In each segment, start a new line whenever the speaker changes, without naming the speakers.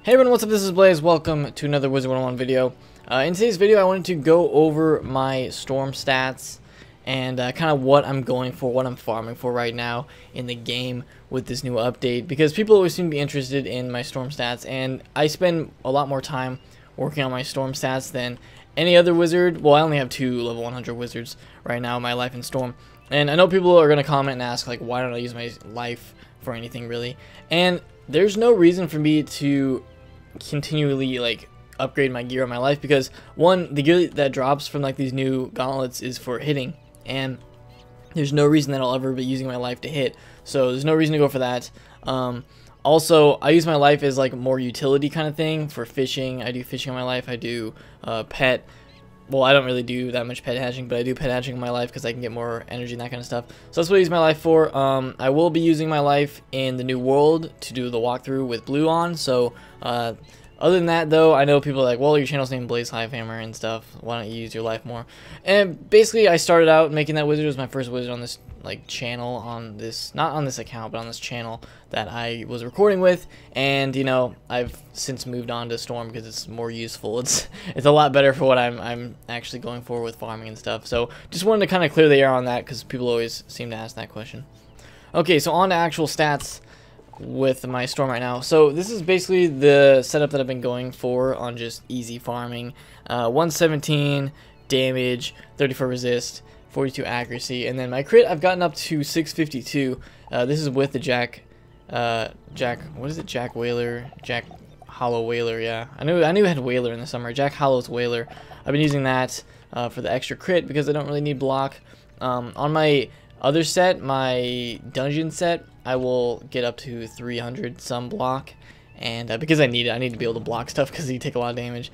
Hey everyone, what's up? This is Blaze. Welcome to another Wizard101 video. In today's video, I wanted to go over my storm stats and kind of what I'm going for, what I'm farming for right now in the game with this new update, because people always seem to be interested in my storm stats, and I spend a lot more time working on my storm stats than any other wizard. Well, I only have 2 level 100 wizards right now in my life in storm, and I know people are going to comment and ask, like, why don't I use my life for anything really? And there's no reason for me to continually like upgrade my gear on my life, because one, the gear that drops from like these new gauntlets is for hitting, and there's no reason that I'll ever be using my life to hit, so there's no reason to go for that. Also, I use my life as like more utility kind of thing for fishing. I do fishing on my life. I do pet. Well, I don't really do that much pet hatching, but I do pet hatching in my life because I can get more energy and that kind of stuff. So that's what I use my life for. I will be using my life in the new world to do the walkthrough with blue on. So other than that, though, I know people are like, well, your channel's named Blaze Hivehammer and stuff. Why don't you use your life more? And basically, I started out making that wizard. It was my first wizard on this like channel, on this, not on this account, but on this channel that I was recording with. And you know, I've since moved on to storm because it's more useful. It's a lot better for what I'm actually going for with farming and stuff. So just wanted to kind of clear the air on that, because people always seem to ask that question. Okay, so on to actual stats with my storm right now. So this is basically the setup that I've been going for on just easy farming. 117 damage, 34 resist, 42 accuracy, and then my crit I've gotten up to 652. This is with the Jack what is it, Jack Whaler, Jack Hollow Whaler. Yeah, I knew it had Whaler in the summer. Jack Hollow's Whaler. I've been using that for the extra crit because I don't really need block. On my other set, my dungeon set, I will get up to 300 some block, and because I need it, I need to be able to block stuff because you take a lot of damage.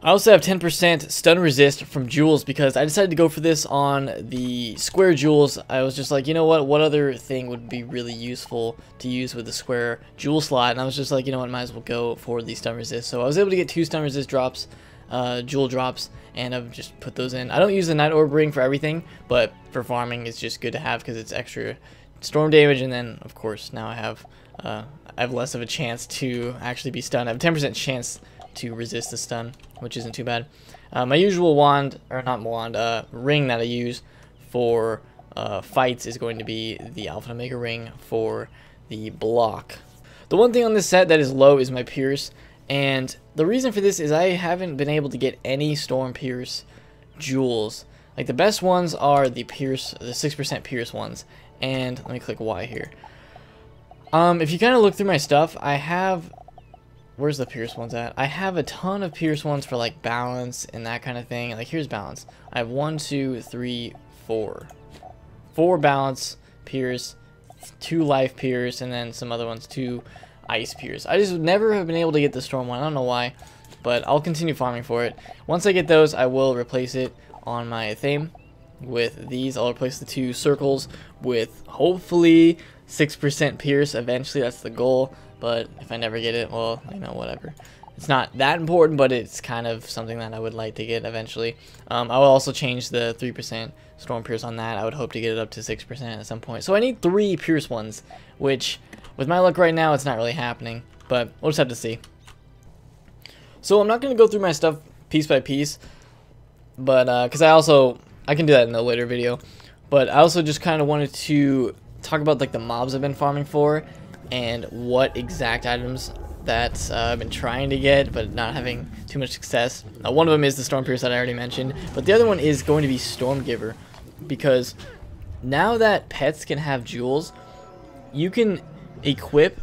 I also have 10% stun resist from jewels because I decided to go for this on the square jewels. I was just like, you know what other thing would be really useful to use with the square jewel slot, and I was just like, you know what, might as well go for the stun resist. So I was able to get 2 stun resist drops, jewel drops, and I've just put those in. I don't use the night orb ring for everything, but for farming it's just good to have because it's extra storm damage, and then of course now I have less of a chance to actually be stunned. I have a 10% chance to resist the stun, which isn't too bad. My usual wand, or not wand, ring that I use for fights is going to be the Alpha and Omega ring for the block. The one thing on this set that is low is my Pierce, and the reason for this is I haven't been able to get any Storm Pierce jewels. Like, the best ones are the Pierce, the 6% Pierce ones, and let me click Y here. If you kind of look through my stuff, I have, where's the Pierce ones at? I have a ton of Pierce ones for like balance and that kind of thing. Like, here's balance. I have 1, 2, 3, 4. 4 balance Pierce, 2 life Pierce, and then some other ones, 2 ice Pierce. I just never have been able to get the storm one. I don't know why, but I'll continue farming for it. Once I get those, I will replace it on my theme with these. I'll replace the 2 circles with hopefully 6% Pierce eventually. That's the goal. But if I never get it, well, you know, whatever. It's not that important, but it's kind of something that I would like to get eventually. I will also change the 3% Storm Pierce on that. I would hope to get it up to 6% at some point. So I need 3 Pierce ones, which, with my luck right now, it's not really happening. But we'll just have to see. So I'm not going to go through my stuff piece by piece, but because I can do that in a later video. But I also just kind of wanted to talk about like the mobs I've been farming for, and what exact items that I've been trying to get but not having too much success. One of them is the Storm Pierce that I already mentioned, but the other one is going to be Storm Giver, because now that pets can have jewels, you can equip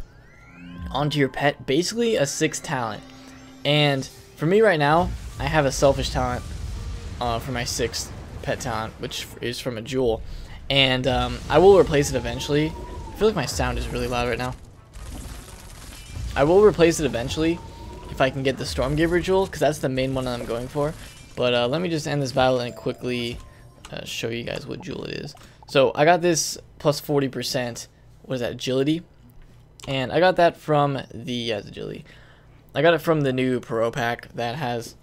onto your pet basically a 6th talent. And for me right now, I have a selfish talent for my 6th pet talent, which is from a jewel, and I will replace it eventually. I feel like my sound is really loud right now. I will replace it eventually if I can get the Storm Giver jewel, because that's the main one that I'm going for. But let me just end this battle and quickly show you guys what jewel it is. So I got this plus 40%, what is that, agility? And I got that from the, agility. I got it from the new Pro pack that has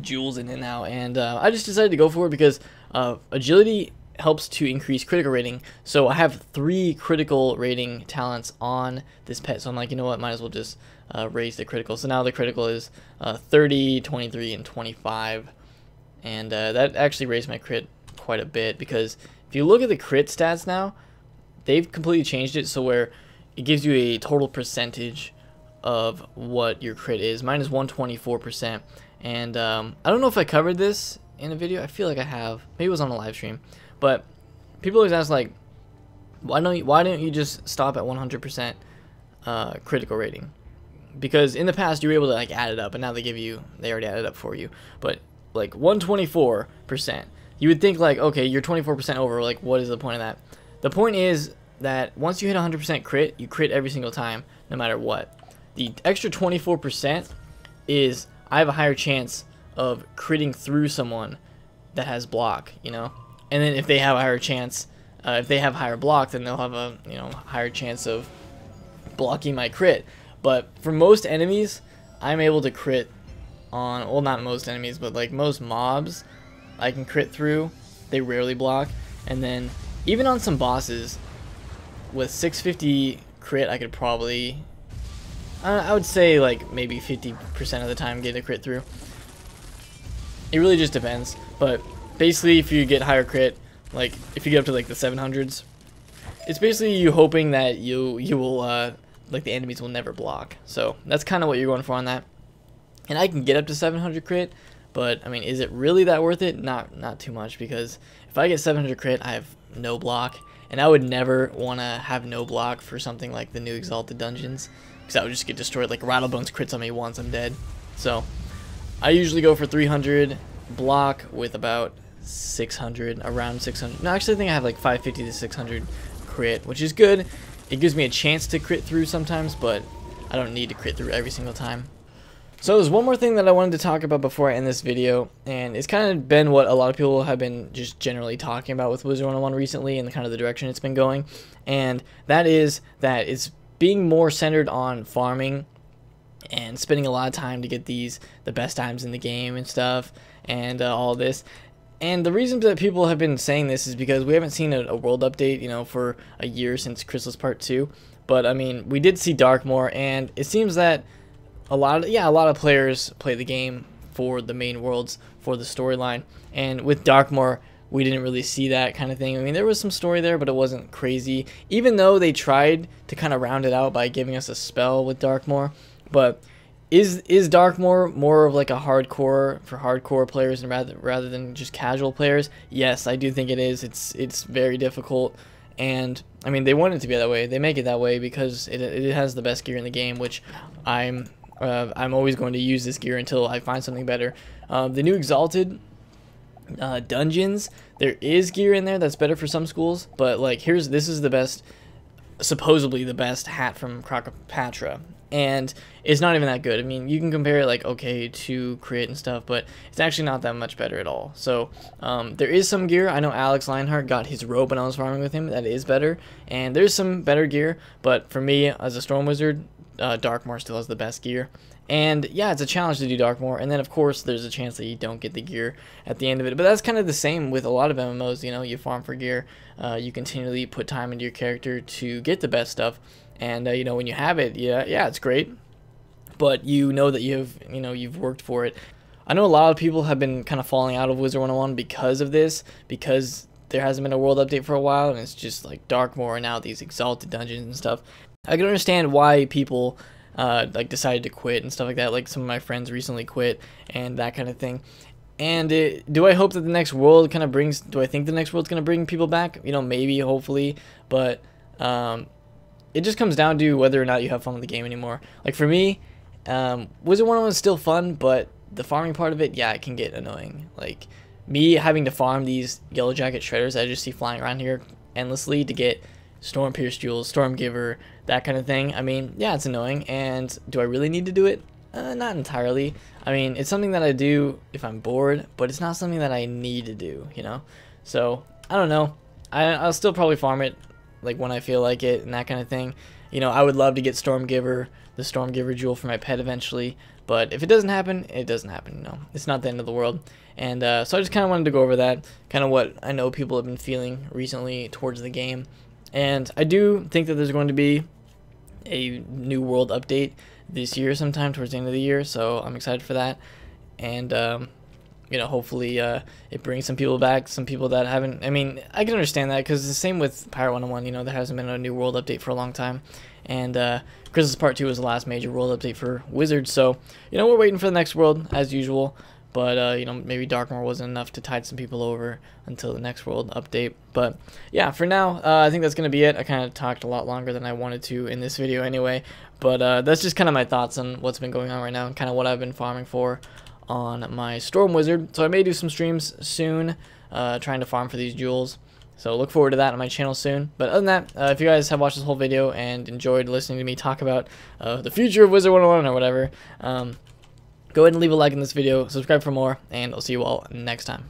jewels in it now, and I just decided to go for it because agility helps to increase critical rating. So I have 3 critical rating talents on this pet, so I'm like, you know what, might as well just raise the critical. So now the critical is 30, 23, and 25, and that actually raised my crit quite a bit, because if you look at the crit stats now, they've completely changed it so where it gives you a total percentage of what your crit is. Mine is 124%, and I don't know if I covered this in a video. I feel like I have. Maybe it was on a live stream, but people always ask, like, why don't you just stop at 100% critical rating? Because in the past you were able to like add it up, and now they already added it up for you. But like 124%, you would think like, okay, you're 24% over, like what is the point of that? The point is that once you hit 100% crit, you crit every single time, no matter what. The extra 24% is I have a higher chance of critting through someone that has block, you know? And then if they have a higher chance, if they have higher block, then they'll have a, you know, higher chance of blocking my crit. But for most enemies, I'm able to crit on, well, not most enemies, but like most mobs, I can crit through. They rarely block. And then even on some bosses with 650 crit, I could probably, I would say like maybe 50% of the time get a crit through. It really just depends. But basically, if you get higher crit, like if you get up to like the 700s, it's basically you hoping that you will like the enemies will never block. So that's kind of what you're going for on that. And I can get up to 700 crit, but I mean, is it really that worth it? Not too much, because if I get 700 crit, I have no block, and I would never want to have no block for something like the new Exalted Dungeons, because I would just get destroyed. Like Rattlebones crits on me once, I'm dead. So I usually go for 300 block with about 600, around 600. No, actually I think I have like 550 to 600 crit, which is good. It gives me a chance to crit through sometimes, but I don't need to crit through every single time. So there's one more thing that I wanted to talk about before I end this video, and it's kind of been what a lot of people have been just generally talking about with Wizard101 recently, and the kind of the direction it's been going, and that is that it's being more centered on farming and spending a lot of time to get the best items in the game and stuff, and all this. And the reason that people have been saying this is because we haven't seen a world update, you know, for a year since Chrysalis Part 2. But I mean, we did see Darkmoor, and it seems that a lot of players play the game for the main worlds, for the storyline. And with Darkmoor, we didn't really see that kind of thing. I mean, there was some story there, but it wasn't crazy. Even though they tried to kind of round it out by giving us a spell with Darkmoor, but Is Darkmoor more of like a hardcore for hardcore players and rather than just casual players? Yes, I do think it is. It's very difficult, and I mean they want it to be that way. They make it that way because it has the best gear in the game, which I'm always going to use this gear until I find something better. The new Exalted dungeons, there is gear in there that's better for some schools, but like this is the best, supposedly the best hat from Crocopatra. And it's not even that good. I mean, you can compare it like okay to crit and stuff, but it's actually not that much better at all. So there is some gear. I know Alex Lionheart got his robe when I was farming with him. That is better, and there's some better gear. But for me, as a Storm Wizard, Darkmoor still has the best gear. And yeah, it's a challenge to do Darkmoor, and then of course there's a chance that you don't get the gear at the end of it. But that's kind of the same with a lot of MMOs. You know, you farm for gear. You continually put time into your character to get the best stuff. And you know, when you have it, yeah, it's great, but you know that you've worked for it. I know a lot of people have been kind of falling out of Wizard101 because of this, because there hasn't been a world update for a while, and it's just like Darkmoor and now these Exalted dungeons and stuff. I can understand why people like decided to quit and stuff like that. Like some of my friends recently quit and that kind of thing. And do I hope that the next world kind of brings? Do I think the next world's gonna bring people back? You know, maybe, hopefully, but it just comes down to whether or not you have fun with the game anymore. Like for me, Wizard101 is still fun, but the farming part of it, yeah, it can get annoying. Like me having to farm these Yellow Jacket Shredders I just see flying around here endlessly to get Storm Pierce Jewels, Stormgiver, that kind of thing. I mean, yeah, it's annoying, and do I really need to do it? Not entirely. I mean, it's something that I do if I'm bored, but it's not something that I need to do, you know? So, I don't know. I'll still probably farm it like when I feel like it and that kind of thing. You know, I would love to get Stormgiver, the Stormgiver jewel for my pet eventually. But if it doesn't happen, it doesn't happen. You know, it's not the end of the world. And so I just kind of wanted to go over that, kind of what I know people have been feeling recently towards the game. And I do think that there's going to be a new world update this year sometime towards the end of the year, so I'm excited for that. And you know, hopefully it brings some people back, some people that haven't. I mean, I can understand that because the same with Pirate 101. You know, there hasn't been a new world update for a long time, and Christmas Part 2 was the last major world update for Wizards. So you know, we're waiting for the next world as usual. But, you know, maybe Darkmoor wasn't enough to tide some people over until the next world update. But, yeah, for now, I think that's going to be it. I kind of talked a lot longer than I wanted to in this video anyway. But that's just kind of my thoughts on what's been going on right now and kind of what I've been farming for on my Storm Wizard. So I may do some streams soon trying to farm for these jewels. So look forward to that on my channel soon. But other than that, if you guys have watched this whole video and enjoyed listening to me talk about the future of Wizard101 or whatever, go ahead and leave a like in this video, subscribe for more, and I'll see you all next time.